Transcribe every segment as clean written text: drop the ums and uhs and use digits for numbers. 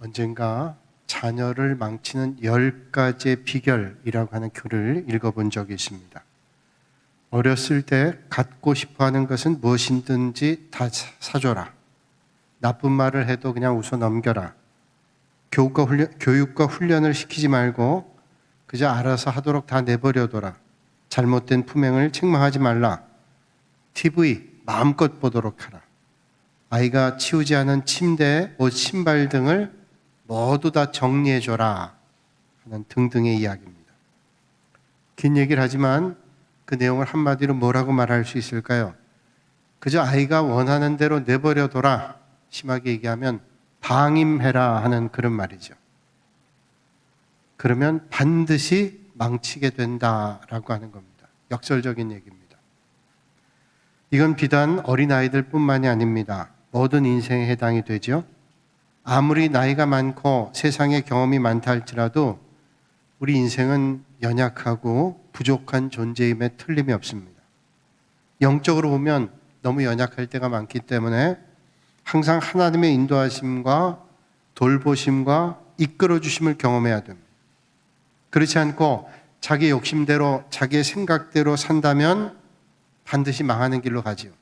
언젠가 자녀를 망치는 10가지의 비결이라고 하는 글을 읽어본 적이 있습니다. 어렸을 때 갖고 싶어하는 것은 무엇이든지 다 사줘라. 나쁜 말을 해도 그냥 웃어 넘겨라. 교육과 훈련을 시키지 말고 그저 알아서 하도록 다 내버려둬라. 잘못된 품행을 책망하지 말라. TV 마음껏 보도록 하라. 아이가 치우지 않은 침대, 옷, 신발 등을 모두 다 정리해줘라 하는 등등의 이야기입니다. 긴 얘기를 하지만 그 내용을 한마디로 뭐라고 말할 수 있을까요? 그저 아이가 원하는 대로 내버려둬라. 심하게 얘기하면 방임해라 하는 그런 말이죠. 그러면 반드시 망치게 된다라고 하는 겁니다. 역설적인 얘기입니다. 이건 비단 어린아이들 뿐만이 아닙니다. 모든 인생에 해당이 되죠. 아무리 나이가 많고 세상의 경험이 많다 할지라도 우리 인생은 연약하고 부족한 존재임에 틀림이 없습니다. 영적으로 보면 너무 연약할 때가 많기 때문에 항상 하나님의 인도하심과 돌보심과 이끌어주심을 경험해야 됩니다. 그렇지 않고 자기 욕심대로 자기의 생각대로 산다면 반드시 망하는 길로 가지요.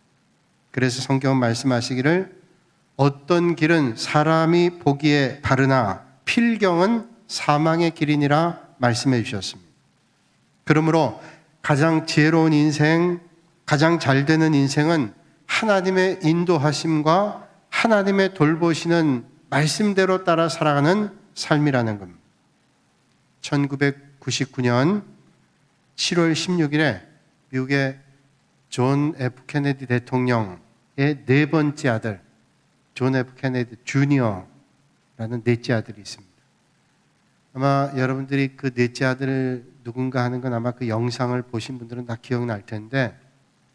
그래서 성경은 말씀하시기를 어떤 길은 사람이 보기에 바르나 필경은 사망의 길이니라 말씀해 주셨습니다. 그러므로 가장 지혜로운 인생, 가장 잘 되는 인생은 하나님의 인도하심과 하나님의 돌보시는 말씀대로 따라 살아가는 삶이라는 겁니다. 1999년 7월 16일에 미국의 존 F 케네디 대통령의 네 번째 아들 존 F 케네디 주니어라는 넷째 아들이 있습니다. 아마 여러분들이 그 넷째 아들을 누군가 하는 건 아마 그 영상을 보신 분들은 다 기억날 텐데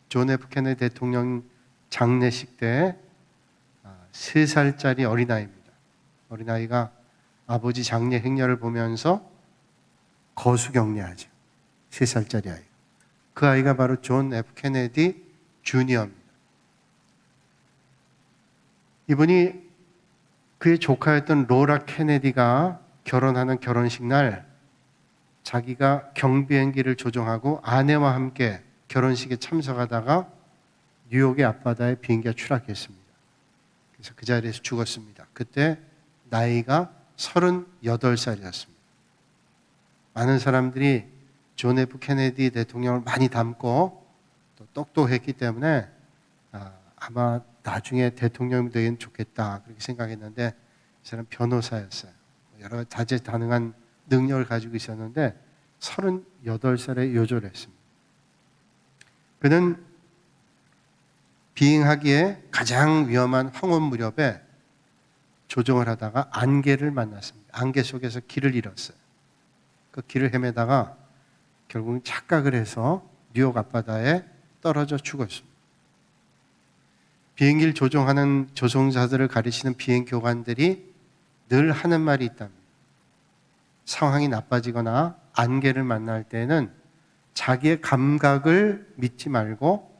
존 F 케네디 대통령 장례식 때 3살짜리 어린아이입니다. 어린아이가 아버지 장례 행렬을 보면서 거수경례하죠. 3살짜리 아이. 그 아이가 바로 존 F 케네디 주니어입니다. 이분이 그의 조카였던 로라 케네디가 결혼하는 결혼식 날 자기가 경비행기를 조종하고 아내와 함께 결혼식에 참석하다가 뉴욕의 앞바다에 비행기가 추락했습니다. 그래서 그 자리에서 죽었습니다. 그때 나이가 38살이었습니다. 많은 사람들이 존 F 케네디 대통령을 많이 닮고 또 똑똑했기 때문에 아마 나중에 대통령이 되면 좋겠다 그렇게 생각했는데 이 사람 변호사였어요. 여러 다재다능한 능력을 가지고 있었는데 38살에 요절했습니다. 그는 비행하기에 가장 위험한 황혼 무렵에 조종을 하다가 안개를 만났습니다. 안개 속에서 길을 잃었어요. 그 길을 헤매다가 결국은 착각을 해서 뉴욕 앞바다에 떨어져 죽었습니다. 비행기를 조종하는 조종사들을 가르치는 비행 교관들이 늘 하는 말이 있답니다. 상황이 나빠지거나 안개를 만날 때는 자기의 감각을 믿지 말고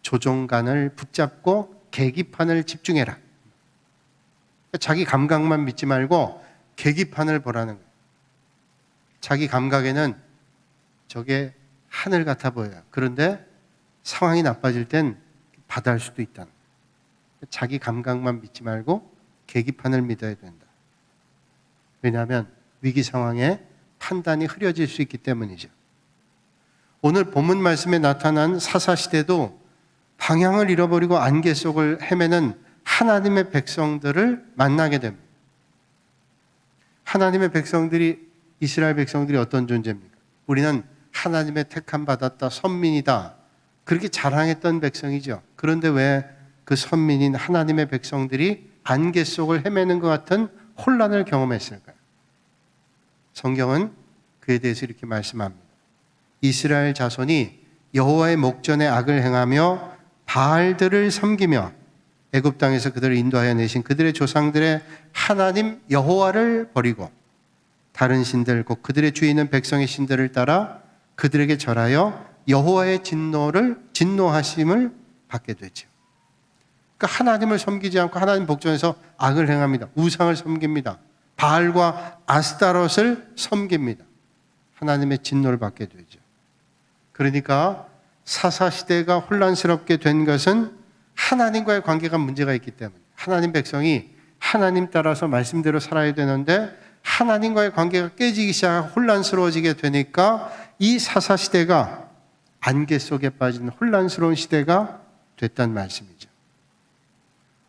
조종관을 붙잡고 계기판을 집중해라. 자기 감각만 믿지 말고 계기판을 보라는 거예요. 자기 감각에는 저게 하늘 같아 보여요. 그런데 상황이 나빠질 땐 바다일 수도 있다는 거예요. 자기 감각만 믿지 말고 계기판을 믿어야 된다. 왜냐하면 위기 상황에 판단이 흐려질 수 있기 때문이죠. 오늘 본문 말씀에 나타난 사사시대도 방향을 잃어버리고 안개 속을 헤매는 하나님의 백성들을 만나게 됩니다. 하나님의 백성들이, 이스라엘 백성들이 어떤 존재입니까? 우리는 하나님의 택함 받았다, 선민이다 그렇게 자랑했던 백성이죠. 그런데 왜 그 선민인 하나님의 백성들이 안개 속을 헤매는 것 같은 혼란을 경험했을까요? 성경은 그에 대해서 이렇게 말씀합니다. 이스라엘 자손이 여호와의 목전에 악을 행하며 바알들을 섬기며 애굽 땅에서 그들을 인도하여 내신 그들의 조상들의 하나님 여호와를 버리고 다른 신들 곧 그들의 주에 있는 백성의 신들을 따라 그들에게 절하여 여호와의 진노하심을 받게 되죠. 그러니까 하나님을 섬기지 않고 하나님 복전에서 악을 행합니다. 우상을 섬깁니다. 바알과 아스타롯을 섬깁니다. 하나님의 진노를 받게 되죠. 그러니까 사사시대가 혼란스럽게 된 것은 하나님과의 관계가 문제가 있기 때문에, 하나님 백성이 하나님 따라서 말씀대로 살아야 되는데 하나님과의 관계가 깨지기 시작하고 혼란스러워지게 되니까 이 사사시대가 안개 속에 빠진 혼란스러운 시대가 됐단 말씀이죠.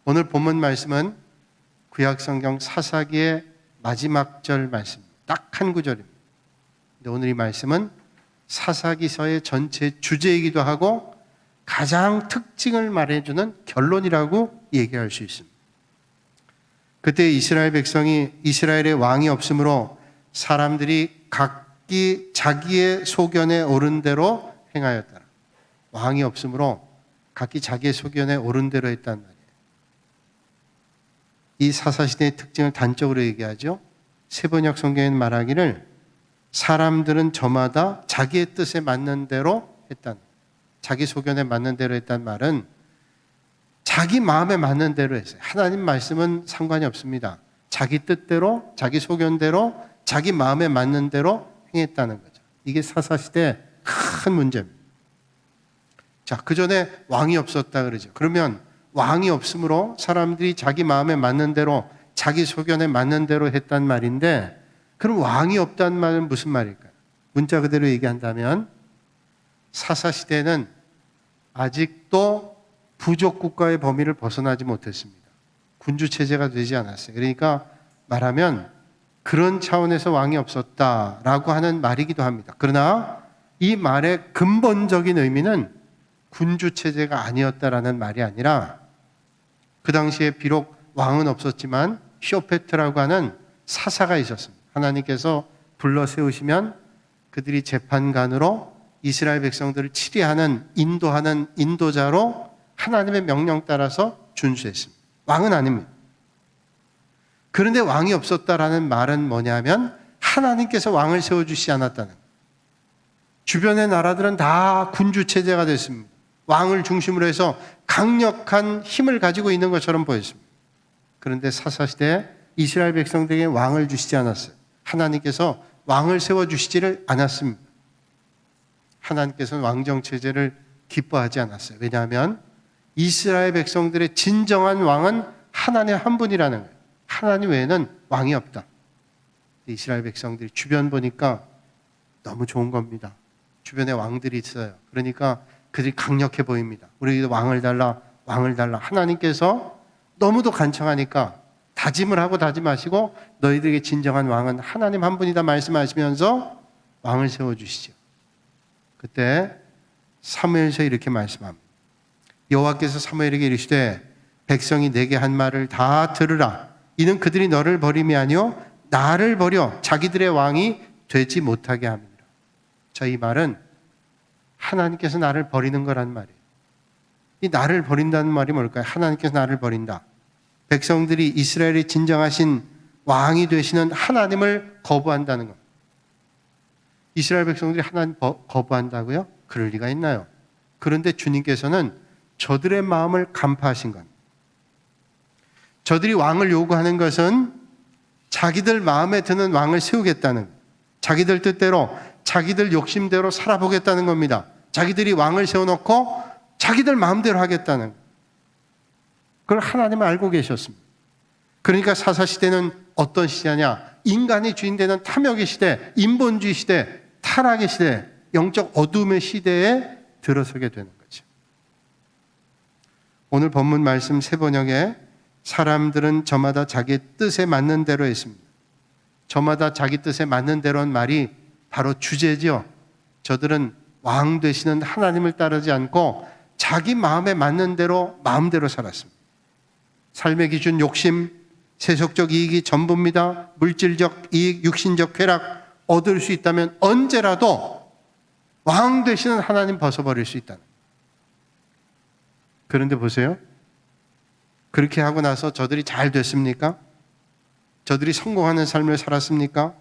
오늘 본문 말씀은 구약성경 사사기의 마지막 절 말씀, 딱 한 구절입니다. 근데 오늘 이 말씀은 사사기서의 전체 주제이기도 하고 가장 특징을 말해주는 결론이라고 얘기할 수 있습니다. 그때 이스라엘 백성이 이스라엘의 왕이 없으므로 사람들이 각기 자기의 소견에 오른 대로 행하였더라. 왕이 없으므로 각기 자기의 소견에 오른 대로 했단 말이에요. 이 사사시대의 특징을 단적으로 얘기하죠. 세번역 성경에는 말하기를 사람들은 저마다 자기의 뜻에 맞는 대로 했다는, 자기 소견에 맞는 대로 했단 말은 자기 마음에 맞는 대로 했어요. 하나님 말씀은 상관이 없습니다. 자기 뜻대로, 자기 소견대로, 자기 마음에 맞는 대로 행했다는 거죠. 이게 사사시대의 큰 문제입니다. 자, 그 전에 왕이 없었다 그러죠. 그러면 왕이 없으므로 사람들이 자기 마음에 맞는 대로, 자기 소견에 맞는 대로 했단 말인데, 그럼 왕이 없다는 말은 무슨 말일까요? 문자 그대로 얘기한다면 사사시대는 아직도 부족 국가의 범위를 벗어나지 못했습니다. 군주체제가 되지 않았어요. 그러니까 말하면 그런 차원에서 왕이 없었다라고 하는 말이기도 합니다. 그러나 이 말의 근본적인 의미는 군주체제가 아니었다라는 말이 아니라, 그 당시에 비록 왕은 없었지만 쇼페트라고 하는 사사가 있었습니다. 하나님께서 불러 세우시면 그들이 재판관으로 이스라엘 백성들을 치리하는, 인도하는 인도자로 하나님의 명령 따라서 준수했습니다. 왕은 아닙니다. 그런데 왕이 없었다라는 말은 뭐냐면 하나님께서 왕을 세워주시지 않았다는 거예요. 주변의 나라들은 다 군주체제가 됐습니다. 왕을 중심으로 해서 강력한 힘을 가지고 있는 것처럼 보였습니다. 그런데 사사시대에 이스라엘 백성들에게 왕을 주시지 않았어요. 하나님께서 왕을 세워주시지를 않았습니다. 하나님께서는 왕정체제를 기뻐하지 않았어요. 왜냐하면 이스라엘 백성들의 진정한 왕은 하나님 한 분이라는 거예요. 하나님 외에는 왕이 없다. 이스라엘 백성들이 주변 보니까 너무 좋은 겁니다. 주변에 왕들이 있어요. 그러니까 그들이 강력해 보입니다. 우리 왕을 달라, 왕을 달라. 하나님께서 너무도 간청하니까 다짐을 하고 다짐하시고 너희들에게 진정한 왕은 하나님 한 분이다 말씀하시면서 왕을 세워주시죠. 그때 사무엘서 이렇게 말씀합니다. 여호와께서 사무엘에게 이르시되 백성이 내게 한 말을 다 들으라. 이는 그들이 너를 버림이 아니요 나를 버려 자기들의 왕이 되지 못하게 함이라. 자, 이 말은 하나님께서 나를 버리는 거란 말이에요. 이 나를 버린다는 말이 뭘까요? 하나님께서 나를 버린다. 백성들이 이스라엘의 진정하신 왕이 되시는 하나님을 거부한다는 것. 이스라엘 백성들이 하나님 거부한다고요? 그럴 리가 있나요? 그런데 주님께서는 저들의 마음을 간파하신 겁니다. 저들이 왕을 요구하는 것은 자기들 마음에 드는 왕을 세우겠다는 거예요. 자기들 뜻대로, 자기들 욕심대로 살아보겠다는 겁니다. 자기들이 왕을 세워놓고 자기들 마음대로 하겠다는 거예요. 그걸 하나님은 알고 계셨습니다. 그러니까 사사시대는 어떤 시대냐? 인간이 주인되는 탐욕의 시대, 인본주의 시대, 타락의 시대, 영적 어둠의 시대에 들어서게 되는 거죠. 오늘 본문 말씀 세 번역에 사람들은 저마다 자기 뜻에 맞는 대로 했습니다. 저마다 자기 뜻에 맞는 대로는 말이 바로 주제죠. 저들은 왕 되시는 하나님을 따르지 않고 자기 마음에 맞는 대로 마음대로 살았습니다. 삶의 기준 욕심, 세속적 이익이 전부입니다. 물질적 이익, 육신적 쾌락 얻을 수 있다면 언제라도 왕 되시는 하나님 벗어버릴 수 있다는. 그런데 보세요. 그렇게 하고 나서 저들이 잘 됐습니까? 저들이 성공하는 삶을 살았습니까?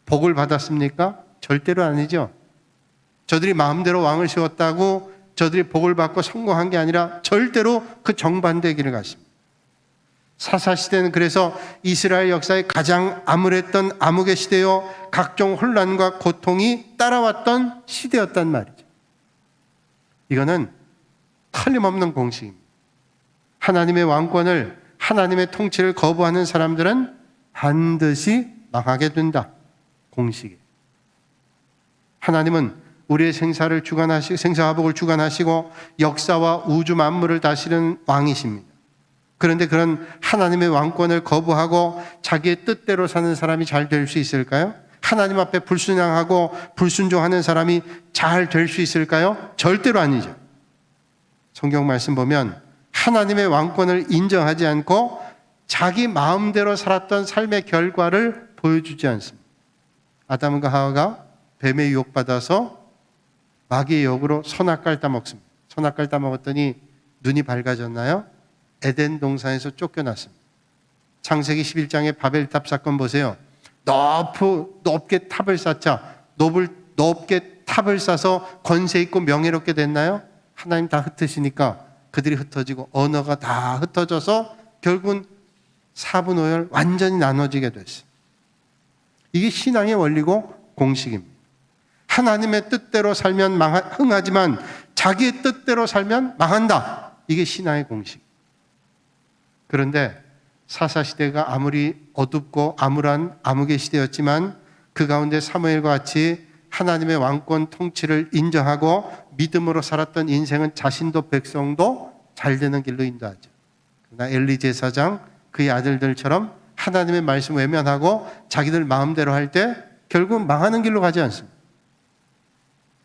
복을 받았습니까? 절대로 아니죠. 저들이 마음대로 왕을 세웠다고 저들이 복을 받고 성공한 게 아니라 절대로 그 정반대의 길을 갔습니다. 사사시대는 그래서 이스라엘 역사의 가장 암울했던 암흑의 시대요, 각종 혼란과 고통이 따라왔던 시대였단 말이죠. 이거는 틀림없는 공식입니다. 하나님의 왕권을, 하나님의 통치를 거부하는 사람들은 반드시 망하게 된다. 공식이에요. 하나님은 우리의 생사화복을 주관하시고 역사와 우주 만물을 다스리는 왕이십니다. 그런데 그런 하나님의 왕권을 거부하고 자기의 뜻대로 사는 사람이 잘 될 수 있을까요? 하나님 앞에 불순종하고 불순종하는 사람이 잘 될 수 있을까요? 절대로 아니죠. 성경 말씀 보면 하나님의 왕권을 인정하지 않고 자기 마음대로 살았던 삶의 결과를 보여주지 않습니다. 아담과 하와가 뱀의 유혹받아서 마귀의 역으로 선악과를 따먹습니다. 선악과를 따먹었더니 눈이 밝아졌나요? 에덴 동산에서 쫓겨났습니다. 창세기 11장의 바벨탑 사건 보세요. 높게 탑을 쌓자. 높게 탑을 쌓아서 권세 있고 명예롭게 됐나요? 하나님 다 흩으시니까 그들이 흩어지고 언어가 다 흩어져서 결국은 4분 5열 완전히 나눠지게 됐어요. 이게 신앙의 원리고 공식입니다. 하나님의 뜻대로 살면 흥하지만 자기의 뜻대로 살면 망한다. 이게 신앙의 공식. 그런데 사사시대가 아무리 어둡고 암울한 암흑의 시대였지만 그 가운데 사무엘과 같이 하나님의 왕권 통치를 인정하고 믿음으로 살았던 인생은 자신도 백성도 잘 되는 길로 인도하죠. 그러나 엘리 제사장 그의 아들들처럼 하나님의 말씀 외면하고 자기들 마음대로 할 때 결국 망하는 길로 가지 않습니다.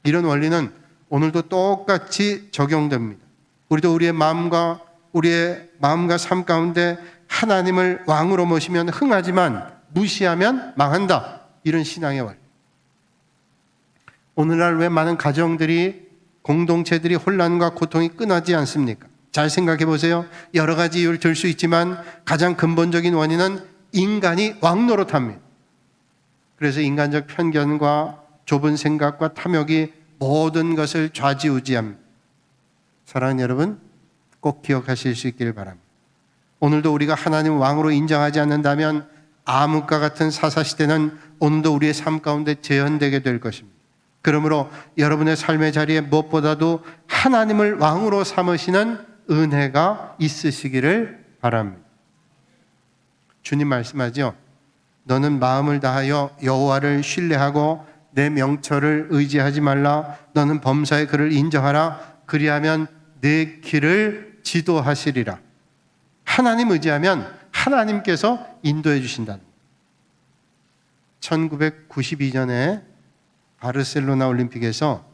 이런 원리는 오늘도 똑같이 적용됩니다. 우리도 우리의 마음과 삶 가운데 하나님을 왕으로 모시면 흥하지만 무시하면 망한다. 이런 신앙의 원리. 오늘날 왜 많은 가정들이, 공동체들이 혼란과 고통이 끊어지지 않습니까? 잘 생각해 보세요. 여러 가지 이유를 들 수 있지만 가장 근본적인 원인은 인간이 왕노릇합니다. 그래서 인간적 편견과 좁은 생각과 탐욕이 모든 것을 좌지우지합니다. 사랑하는 여러분, 꼭 기억하실 수 있기를 바랍니다. 오늘도 우리가 하나님을 왕으로 인정하지 않는다면 암흑과 같은 사사시대는 오늘도 우리의 삶 가운데 재현되게 될 것입니다. 그러므로 여러분의 삶의 자리에 무엇보다도 하나님을 왕으로 삼으시는 은혜가 있으시기를 바랍니다. 주님 말씀하죠. 너는 마음을 다하여 여호와를 신뢰하고 내 명철을 의지하지 말라. 너는 범사의 그를 인정하라. 그리하면 내 길을 지도하시리라. 하나님 의지하면 하나님께서 인도해 주신다는 거예요. 1992년에 바르셀로나 올림픽에서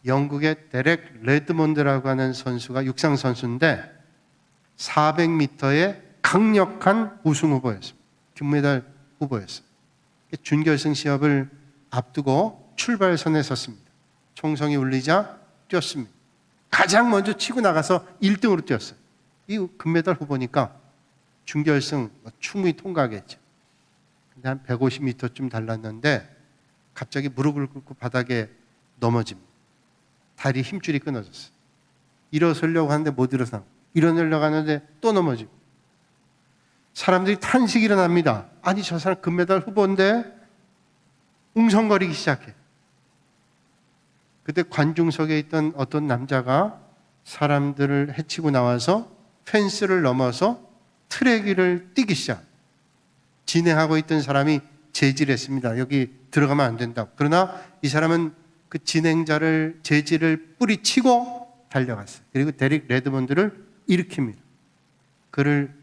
영국의 데렉 레드몬드라고 하는 선수가 육상 선수인데 400m의 강력한 우승 후보였습니다. 금메달 후보였어요. 준결승 시합을 앞두고 출발선에 섰습니다. 총성이 울리자 뛰었습니다. 가장 먼저 치고 나가서 1등으로 뛰었어요. 이 금메달 후보니까 준결승 충분히 통과하겠죠. 근데 한 150m쯤 달랐는데 갑자기 무릎을 꿇고 바닥에 넘어집니다. 다리 힘줄이 끊어졌어요. 일어서려고 하는데 못 일어서고, 일어나려고 하는데 또 넘어지고. 사람들이 탄식이 일어납니다. 아니, 저 사람 금메달 후보인데 웅성거리기 시작해. 그때 관중석에 있던 어떤 남자가 사람들을 해치고 나와서 펜스를 넘어서 트랙 위를 뛰기 시작. 진행하고 있던 사람이 제지했습니다. 여기 들어가면 안 된다고. 그러나 이 사람은 그 진행자를 제지를 뿌리치고 달려갔어요. 그리고 데릭 레드몬드를 일으킵니다. 그를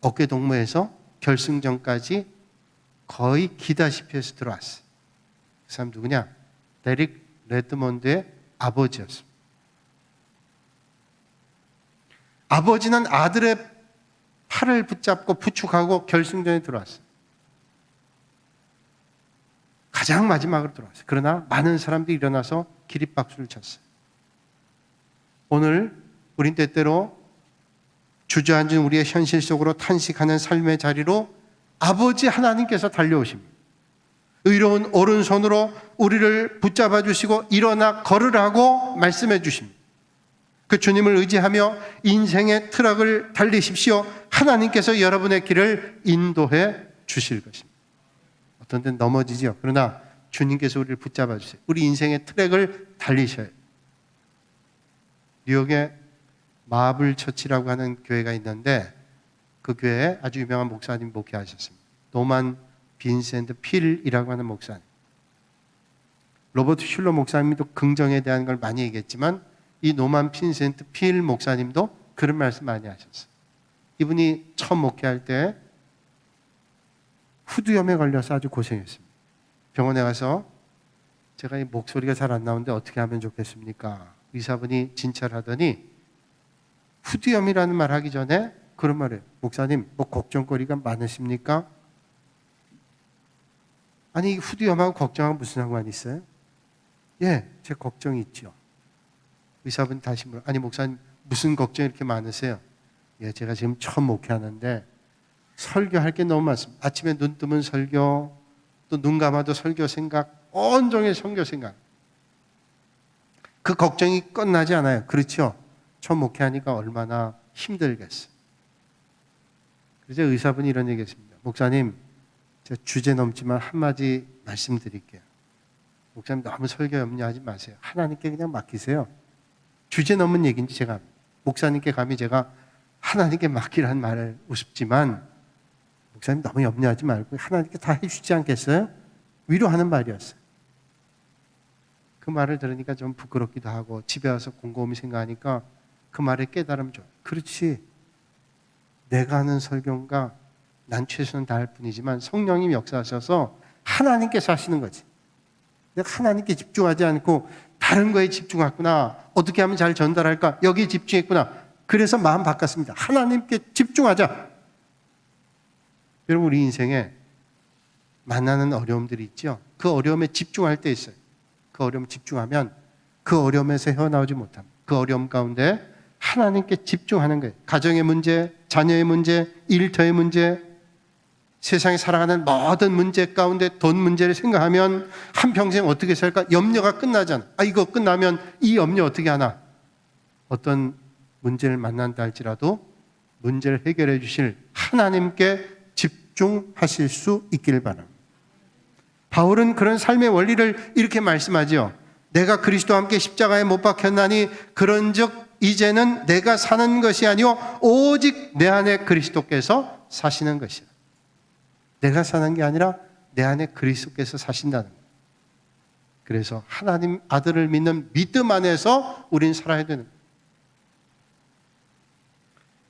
어깨 동무해서 결승전까지 거의 기다시피 해서 들어왔어요. 그 사람 누구냐? 데릭 레드몬드의 아버지였습니다. 아버지는 아들의 팔을 붙잡고 부축하고 결승전에 들어왔어요. 가장 마지막으로 들어왔어요. 그러나 많은 사람들이 일어나서 기립박수를 쳤어요. 오늘 우린 때때로 주저앉은 우리의 현실 속으로 탄식하는 삶의 자리로 아버지 하나님께서 달려오십니다. 의로운 오른손으로 우리를 붙잡아 주시고 일어나 걸으라고 말씀해 주십니다. 그 주님을 의지하며 인생의 트럭을 달리십시오. 하나님께서 여러분의 길을 인도해 주실 것입니다. 어떤 때는 넘어지죠. 그러나 주님께서 우리를 붙잡아 주세요. 우리 인생의 트랙을 달리셔야 해요. 뉴욕에 마블 처치라고 하는 교회가 있는데 그 교회에 아주 유명한 목사님 목회하셨습니다. 노만 빈센트 필이라고 하는 목사님. 로버트 슐러 목사님도 긍정에 대한 걸 많이 얘기했지만 이 노만 빈센트 필 목사님도 그런 말씀 많이 하셨어요. 이분이 처음 목회할 때 후두염에 걸려서 아주 고생했습니다. 병원에 가서 제가 이 목소리가 잘 안 나오는데 어떻게 하면 좋겠습니까? 의사분이 진찰하더니 후두염이라는 말 하기 전에 그런 말이에요. 목사님, 뭐 걱정거리가 많으십니까? 아니, 후두염하고 걱정하고 무슨 상관이 있어요? 예, 제 걱정이 있죠. 의사분 다시 물어. 아니, 목사님, 무슨 걱정이 이렇게 많으세요? 예, 제가 지금 처음 목회하는데 설교할 게 너무 많습니다. 아침에 눈 뜨면 설교, 또 눈 감아도 설교 생각, 온종일 설교 생각. 그 걱정이 끝나지 않아요. 그렇죠? 처음 목회하니까 얼마나 힘들겠어요. 그래서 의사분이 이런 얘기했습니다. 목사님, 제가 주제 넘지만 한마디 말씀드릴게요. 목사님 너무 설교 염려하지 마세요. 하나님께 그냥 맡기세요. 주제 넘은 얘기인지 제가 목사님께 감히 제가 하나님께 맡기라는 말을 우습지만 목사님 너무 염려하지 말고 하나님께 다 해주지 않겠어요? 위로하는 말이었어요. 그 말을 들으니까 좀 부끄럽기도 하고 집에 와서 곰곰이 생각하니까 그 말에 깨달음 좀 그렇지. 내가 하는 설교가 난 최선을 다할 뿐이지만 성령님이 역사하셔서 하나님께서 하시는 거지. 내가 하나님께 집중하지 않고 다른 거에 집중했구나. 어떻게 하면 잘 전달할까? 여기에 집중했구나. 그래서 마음 바꿨습니다. 하나님께 집중하자. 여러분 우리 인생에 만나는 어려움들이 있죠. 그 어려움에 집중할 때 있어요. 그 어려움 집중하면 그 어려움에서 헤어나오지 못합니다. 그 어려움 가운데 하나님께 집중하는 거예요. 가정의 문제, 자녀의 문제, 일터의 문제, 세상에 살아가는 모든 문제 가운데 돈 문제를 생각하면 한평생 어떻게 살까? 염려가 끝나잖아. 아, 이거 끝나면 이 염려 어떻게 하나? 어떤 문제를 만난다 할지라도 문제를 해결해 주실 하나님께 집중하실 수 있기를 바랍니다. 바울은 그런 삶의 원리를 이렇게 말씀하죠. 내가 그리스도와 함께 십자가에 못 박혔나니 그런즉 이제는 내가 사는 것이 아니요 오직 내 안에 그리스도께서 사시는 것이야. 내가 사는 게 아니라 내 안에 그리스도께서 사신다는 거예요. 그래서 하나님 아들을 믿는 믿음 안에서 우린 살아야 되는 거예요.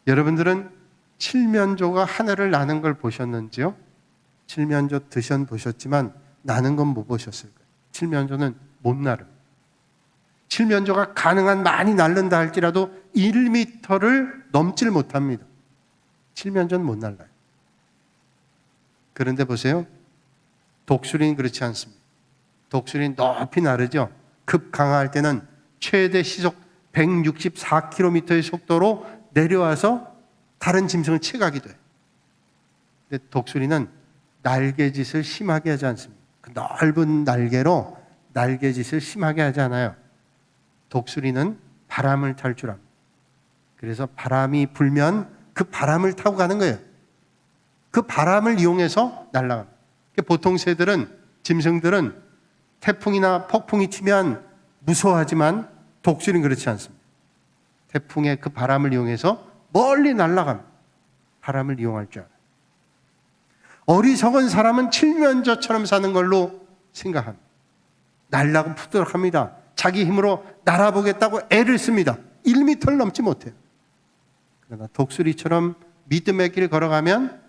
여러분들은 칠면조가 하늘을 나는 걸 보셨는지요? 칠면조 드셔보셨지만 나는 건 못 보셨을 거예요. 칠면조는 못 날아요. 칠면조가 가능한 많이 날른다 할지라도 1m를 넘질 못합니다. 칠면조는 못 날라요. 그런데 보세요. 독수리는 그렇지 않습니다. 독수리는 높이 나르죠. 급강하할 때는 최대 시속 164km의 속도로 내려와서 다른 짐승을 채가기도 해요. 근데 독수리는 날개짓을 심하게 하지 않습니다. 그 넓은 날개로 날개짓을 심하게 하지 않아요. 독수리는 바람을 탈 줄 압니다. 그래서 바람이 불면 그 바람을 타고 가는 거예요. 그 바람을 이용해서 날아갑니다. 보통 새들은, 짐승들은 태풍이나 폭풍이 치면 무서워하지만 독수리는 그렇지 않습니다. 태풍의 그 바람을 이용해서 멀리 날아갑니다. 바람을 이용할 줄 알아요. 어리석은 사람은 칠면조처럼 사는 걸로 생각합니다. 날라고 푸드럭합니다. 자기 힘으로 날아보겠다고 애를 씁니다. 1m를 넘지 못해요. 그러나 독수리처럼 믿음의 길 걸어가면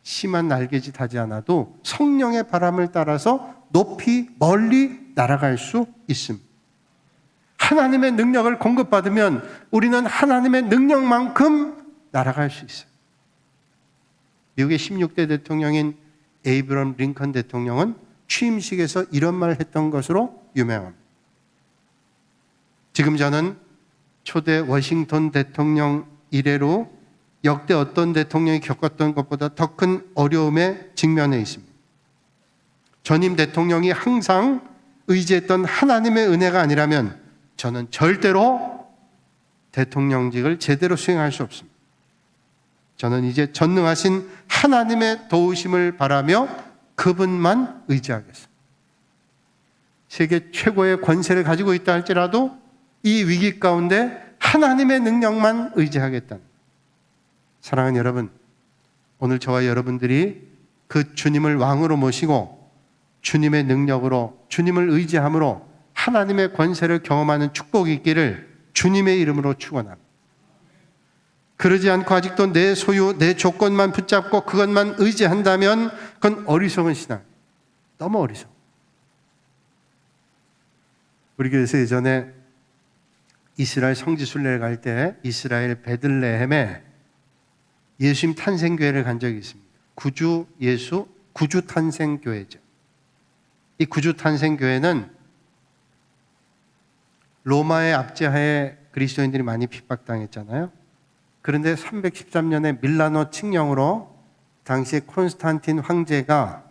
심한 날개짓 하지 않아도 성령의 바람을 따라서 높이 멀리 날아갈 수 있습니다. 하나님의 능력을 공급받으면 우리는 하나님의 능력만큼 날아갈 수 있어요. 미국의 16대 대통령인 에이브럼 링컨 대통령은 취임식에서 이런 말을 했던 것으로 유명합니다. 지금 저는 초대 워싱턴 대통령 이래로 역대 어떤 대통령이 겪었던 것보다 더 큰 어려움에 직면해 있습니다. 전임 대통령이 항상 의지했던 하나님의 은혜가 아니라면 저는 절대로 대통령직을 제대로 수행할 수 없습니다. 저는 이제 전능하신 하나님의 도우심을 바라며 그분만 의지하겠습니다. 세계 최고의 권세를 가지고 있다 할지라도 이 위기 가운데 하나님의 능력만 의지하겠다는, 사랑하는 여러분, 오늘 저와 여러분들이 그 주님을 왕으로 모시고 주님의 능력으로, 주님을 의지함으로 하나님의 권세를 경험하는 축복이 있기를 주님의 이름으로 축원합니다. 그러지 않고 아직도 내 소유, 내 조건만 붙잡고 그것만 의지한다면 그건 어리석은 신앙, 너무 어리석어. 우리 교회에서 예전에 이스라엘 성지 순례를 갈 때 이스라엘 베들레헴에 예수님 탄생교회를 간 적이 있습니다. 구주 탄생교회죠. 이 구주 탄생교회는 로마의 압제하에 그리스도인들이 많이 핍박당했잖아요. 그런데 313년에 밀라노 칙령으로 당시에 콘스탄틴 황제가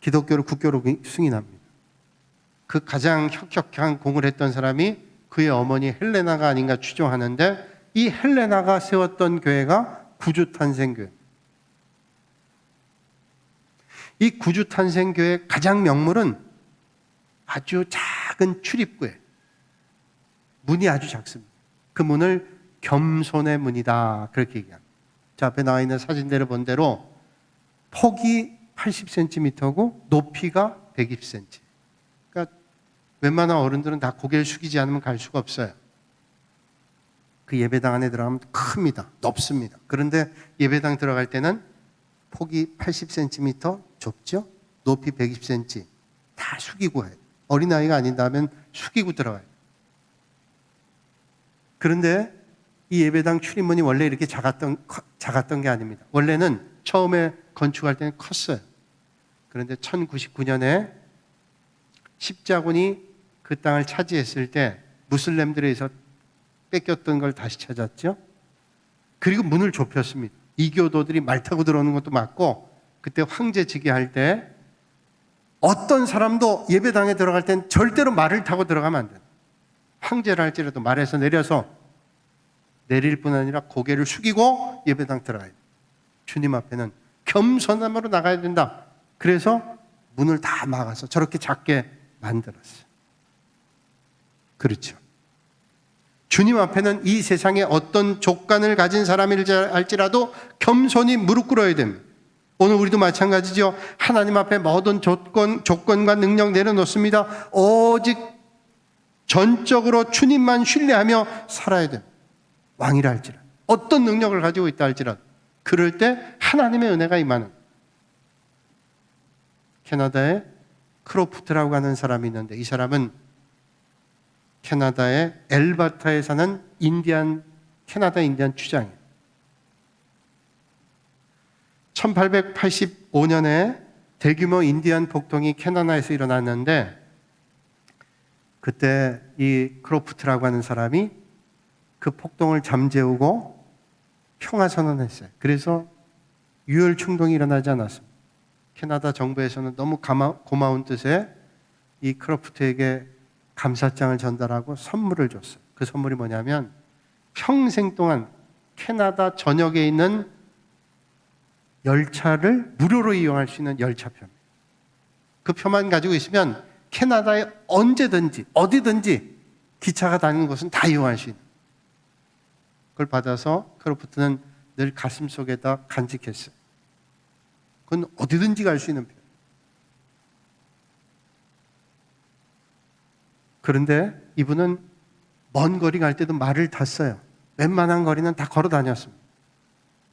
기독교를 국교로 승인합니다. 그 가장 혁혁한 공을 했던 사람이 그의 어머니 헬레나가 아닌가 추정하는데, 이 헬레나가 세웠던 교회가 구주탄생교회. 이 구주탄생교회의 가장 명물은 아주 작은 출입구에 문이 아주 작습니다. 그 문을 겸손의 문이다, 그렇게 얘기합니다. 자, 앞에 나와 있는 사진대로 본 대로 폭이 80cm고 높이가 120cm. 그러니까 웬만한 어른들은 다 고개를 숙이지 않으면 갈 수가 없어요. 그 예배당 안에 들어가면 큽니다. 높습니다. 그런데 예배당 들어갈 때는 폭이 80cm 좁죠? 높이 120cm. 다 숙이고 해요. 어린아이가 아닌다면 숙이고 들어가요. 그런데 이 예배당 출입문이 원래 이렇게 작았던 게 아닙니다. 원래는 처음에 건축할 때는 컸어요. 그런데 1099년에 십자군이 그 땅을 차지했을 때 무슬림들에서 뺏겼던 걸 다시 찾았죠. 그리고 문을 좁혔습니다. 이교도들이 말 타고 들어오는 것도 맞고, 그때 황제 즉위할 때 어떤 사람도 예배당에 들어갈 땐 절대로 말을 타고 들어가면 안 돼요. 황제라 할지라도 말에서 내려서 내릴 뿐 아니라 고개를 숙이고 예배당 들어가야 돼요. 주님 앞에는 겸손함으로 나가야 된다. 그래서 문을 다 막아서 저렇게 작게 만들었어요. 그렇죠. 주님 앞에는 이 세상에 어떤 조건을 가진 사람일지라도 겸손히 무릎 꿇어야 됩니다. 오늘 우리도 마찬가지죠. 하나님 앞에 모든 조건과 능력 내려놓습니다. 오직 전적으로 주님만 신뢰하며 살아야 됩니다. 왕이라 할지라도, 어떤 능력을 가지고 있다 할지라도, 그럴 때 하나님의 은혜가 임하는. 캐나다에 크로프트라고 하는 사람이 있는데, 이 사람은 캐나다의 엘바타에 사는 캐나다 인디안 추장이에요. 1885년에 대규모 인디안 폭동이 캐나다에서 일어났는데, 그때 이 크로프트라고 하는 사람이 그 폭동을 잠재우고 평화선언했어요. 그래서 유혈 충동이 일어나지 않았습니다. 캐나다 정부에서는 너무 고마운 뜻에 이 크로프트에게 감사장을 전달하고 선물을 줬어요. 그 선물이 뭐냐면 평생 동안 캐나다 전역에 있는 열차를 무료로 이용할 수 있는 열차표입니다. 그 표만 가지고 있으면 캐나다에 언제든지 어디든지 기차가 다니는 곳은 다 이용할 수 있는, 그걸 받아서 크로프트는 늘 가슴속에다 간직했어요. 그건 어디든지 갈 수 있는 표. 그런데 이분은 먼 거리 갈 때도 말을 탔어요. 웬만한 거리는 다 걸어 다녔습니다.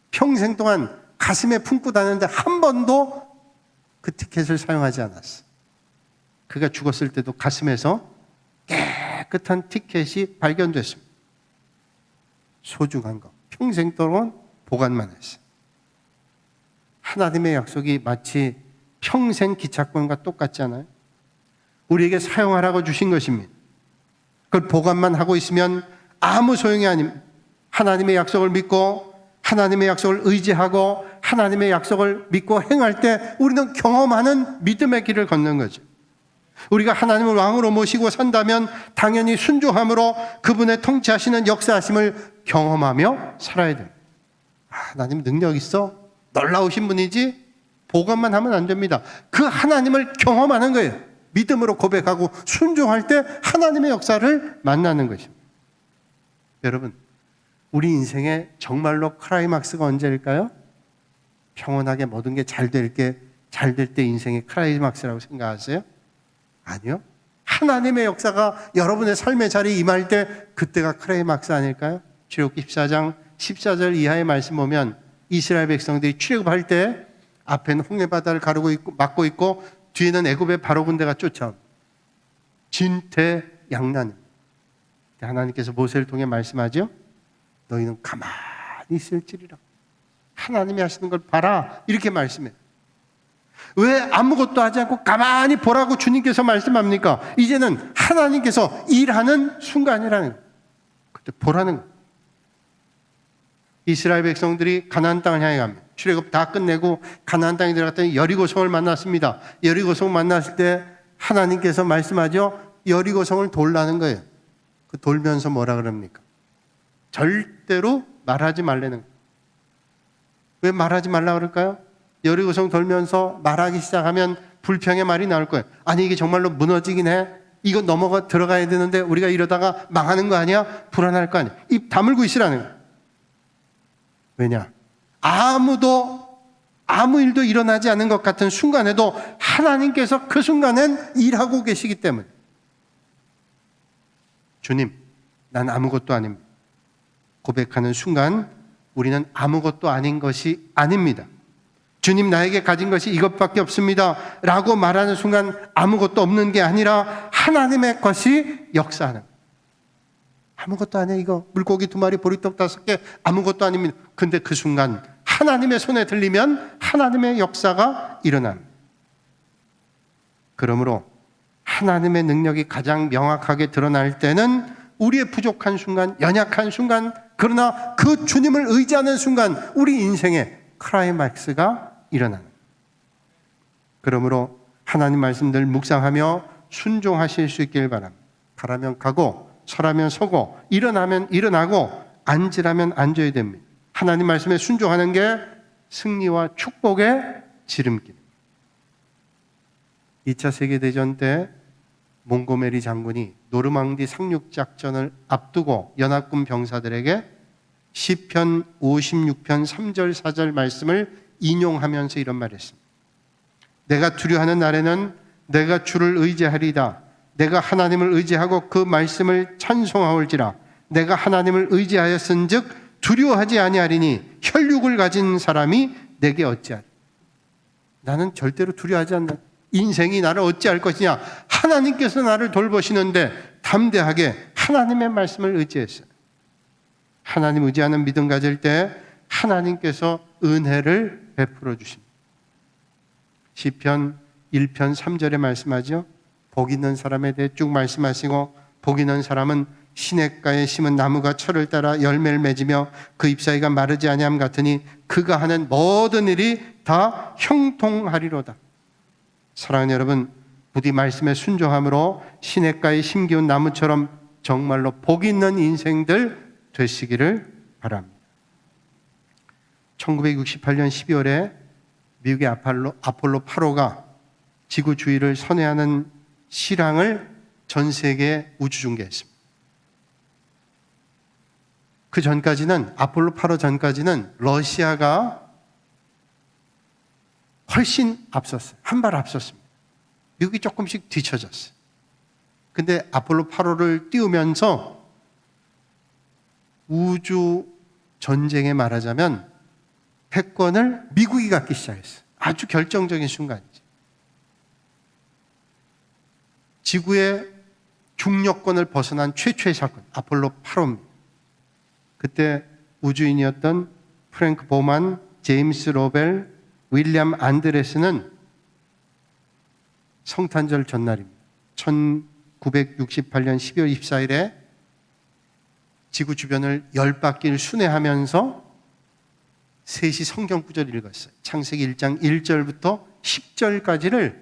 평생 동안 가슴에 품고 다녔는데 한 번도 그 티켓을 사용하지 않았어. 그가 죽었을 때도 가슴에서 깨끗한 티켓이 발견됐습니다. 소중한 거. 평생 동안 보관만 했어요. 하나님의 약속이 마치 평생 기차권과 똑같지 않아요? 우리에게 사용하라고 주신 것입니다. 그걸 보관만 하고 있으면 아무 소용이 아닙니다. 하나님의 약속을 믿고 하나님의 약속을 의지하고 하나님의 약속을 믿고 행할 때 우리는 경험하는 믿음의 길을 걷는 거죠. 우리가 하나님을 왕으로 모시고 산다면 당연히 순종함으로 그분의 통치하시는 역사하심을 경험하며 살아야 됩니다. 하나님 능력 있어? 놀라우신 분이지? 보고만 하면 안 됩니다. 그 하나님을 경험하는 거예요. 믿음으로 고백하고 순종할 때 하나님의 역사를 만나는 것입니다. 여러분, 우리 인생에 정말로 클라이막스가 언제일까요? 평온하게 모든 게 잘 될 때 인생의 클라이막스라고 생각하세요? 아니요. 하나님의 역사가 여러분의 삶의 자리에 임할 때 그때가 클라이막스 아닐까요? 출애굽기 14장 14절 이하의 말씀 보면 이스라엘 백성들이 출애굽할 때 앞에는 홍해바다를 막고 있고 뒤에는 애굽의 바로 군대가 쫓아옵니다. 진퇴양난. 하나님께서 모세를 통해 말씀하죠. 너희는 가만히 있을지리라. 하나님이 하시는 걸 봐라. 이렇게 말씀해요. 왜 아무것도 하지 않고 가만히 보라고 주님께서 말씀합니까? 이제는 하나님께서 일하는 순간이라는 거예요. 그때 보라는 거예요. 이스라엘 백성들이 가나안 땅을 향해 갑니다. 출애굽 다 끝내고 가나안 땅에 들어갔더니 여리고성을 만났습니다. 여리고성 만났을 때 하나님께서 말씀하죠. 여리고성을 돌라는 거예요. 그 돌면서 뭐라 그럽니까? 절대로 말하지 말라는 거예요. 왜 말하지 말라 그럴까요? 여리고성 돌면서 말하기 시작하면 불평의 말이 나올 거예요. 아니 이게 정말로 무너지긴 해. 이거 넘어가 들어가야 되는데 우리가 이러다가 망하는 거 아니야? 불안할 거 아니야? 입 다물고 있으라는 거예요. 왜냐? 아무 일도 일어나지 않은 것 같은 순간에도 하나님께서 그 순간엔 일하고 계시기 때문에 주님, 난 아무것도 아닙니다. 고백하는 순간 우리는 아무것도 아닌 것이 아닙니다. 주님, 나에게 가진 것이 이것밖에 없습니다 라고 말하는 순간 아무것도 없는 게 아니라 하나님의 것이 역사하는 거예요. 아무것도 아니야 이거. 물고기 2마리 보리떡 5개 아무것도 아닙니다. 근데 그 순간 하나님의 손에 들리면 하나님의 역사가 일어납니다. 그러므로 하나님의 능력이 가장 명확하게 드러날 때는 우리의 부족한 순간, 연약한 순간, 그러나 그 주님을 의지하는 순간 우리 인생의 클라이막스가 일어나는 거예요. 그러므로 하나님 말씀들 묵상하며 순종하실 수 있길 바랍니다. 가라면 가고 서라면 서고 일어나면 일어나고 앉으라면 앉아야 됩니다. 하나님 말씀에 순종하는 게 승리와 축복의 지름길. 2차 세계대전 때 몽고메리 장군이 노르망디 상륙작전을 앞두고 연합군 병사들에게 시편 56편 3절 4절 말씀을 인용하면서 이런 말을 했습니다. 내가 두려워하는 날에는 내가 주를 의지하리다. 내가 하나님을 의지하고 그 말씀을 찬송하올지라. 내가 하나님을 의지하였은즉 두려워하지 아니하리니 혈육을 가진 사람이 내게 어찌하리. 나는 절대로 두려워하지 않는다. 인생이 나를 어찌할 것이냐. 하나님께서 나를 돌보시는데 담대하게 하나님의 말씀을 의지했어요. 하나님 의지하는 믿음 가질 때 하나님께서 은혜를 베풀어 주십니다. 시편 1편 3절에 말씀하죠. 복 있는 사람에 대해 쭉 말씀하시고 복 있는 사람은 시냇가에 심은 나무가 철을 따라 열매를 맺으며 그 잎사귀가 마르지 아니함 같으니 그가 하는 모든 일이 다 형통하리로다. 사랑하는 여러분, 부디 말씀에 순종함으로 시냇가에 심기운 나무처럼 정말로 복 있는 인생들 되시기를 바랍니다. 1968년 12월에 미국의 아폴로 8호가 지구 주위를 선회하는 실황을 전 세계에 우주 중계했습니다. 그 전까지는 아폴로 8호 전까지는 러시아가 훨씬 앞섰어요. 한 발 앞섰습니다. 미국이 조금씩 뒤쳐졌어요. 근데 아폴로 8호를 띄우면서 우주 전쟁에 말하자면 패권을 미국이 갖기 시작했어요. 아주 결정적인 순간이죠. 지구의 중력권을 벗어난 최초의 사건, 아폴로 8호입니다. 그때 우주인이었던 프랭크 보만, 제임스 로벨, 윌리엄 안드레스는 성탄절 전날입니다. 1968년 12월 24일에 지구 주변을 10바퀴를 순회하면서 3시 성경 구절을 읽었어요. 창세기 1장 1절부터 10절까지를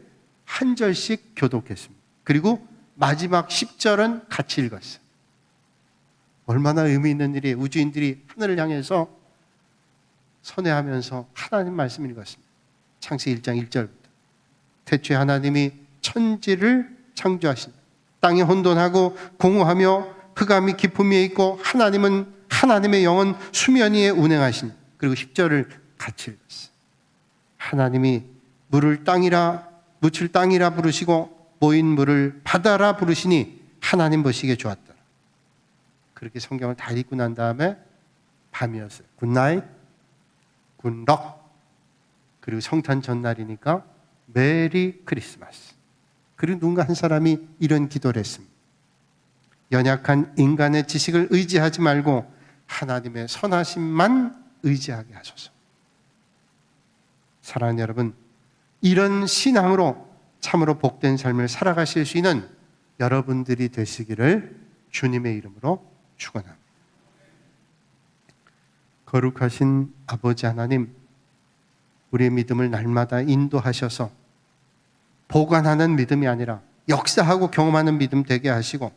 한 절씩 교독했습니다. 그리고 마지막 10절은 같이 읽었어요. 얼마나 의미 있는 일이에요. 우주인들이 하늘을 향해서 선회하면서 하나님 말씀을 읽었습니다. 창세기 1장 1절부터. 태초에 하나님이 천지를 창조하신, 땅이 혼돈하고 공허하며 흑암이 깊음 위에 있고 하나님은 하나님의 영은 수면 위에 운행하신. 그리고 10절을 같이 읽었어요. 하나님이 물을 땅이라 부르시고 모인 물을 바다라 부르시니 하나님 보시기에 좋았다. 그렇게 성경을 다 읽고 난 다음에 밤이었어요. 굿나잇, 굿럭. 그리고 성탄 전날이니까 메리 크리스마스. 그리고 누군가 한 사람이 이런 기도를 했습니다. 연약한 인간의 지식을 의지하지 말고 하나님의 선하심만 의지하게 하소서. 사랑하는 여러분, 이런 신앙으로 참으로 복된 삶을 살아가실 수 있는 여러분들이 되시기를 주님의 이름으로 축원합니다. 거룩하신 아버지 하나님, 우리의 믿음을 날마다 인도하셔서 보관하는 믿음이 아니라 역사하고 경험하는 믿음 되게 하시고,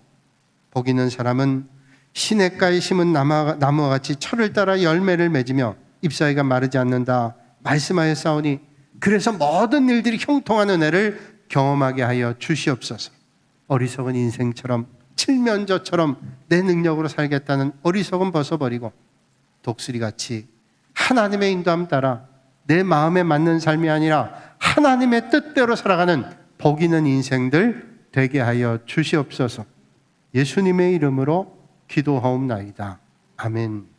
복 있는 사람은 시냇가에 심은 나무와 같이 철을 따라 열매를 맺으며 잎사귀가 마르지 않는다 말씀하였사오니, 그래서 모든 일들이 형통한 은혜를 경험하게 하여 주시옵소서. 어리석은 인생처럼 칠면조처럼 내 능력으로 살겠다는 어리석은 벗어버리고 독수리같이 하나님의 인도함 따라 내 마음에 맞는 삶이 아니라 하나님의 뜻대로 살아가는 복 있는 인생들 되게 하여 주시옵소서. 예수님의 이름으로 기도하옵나이다. 아멘.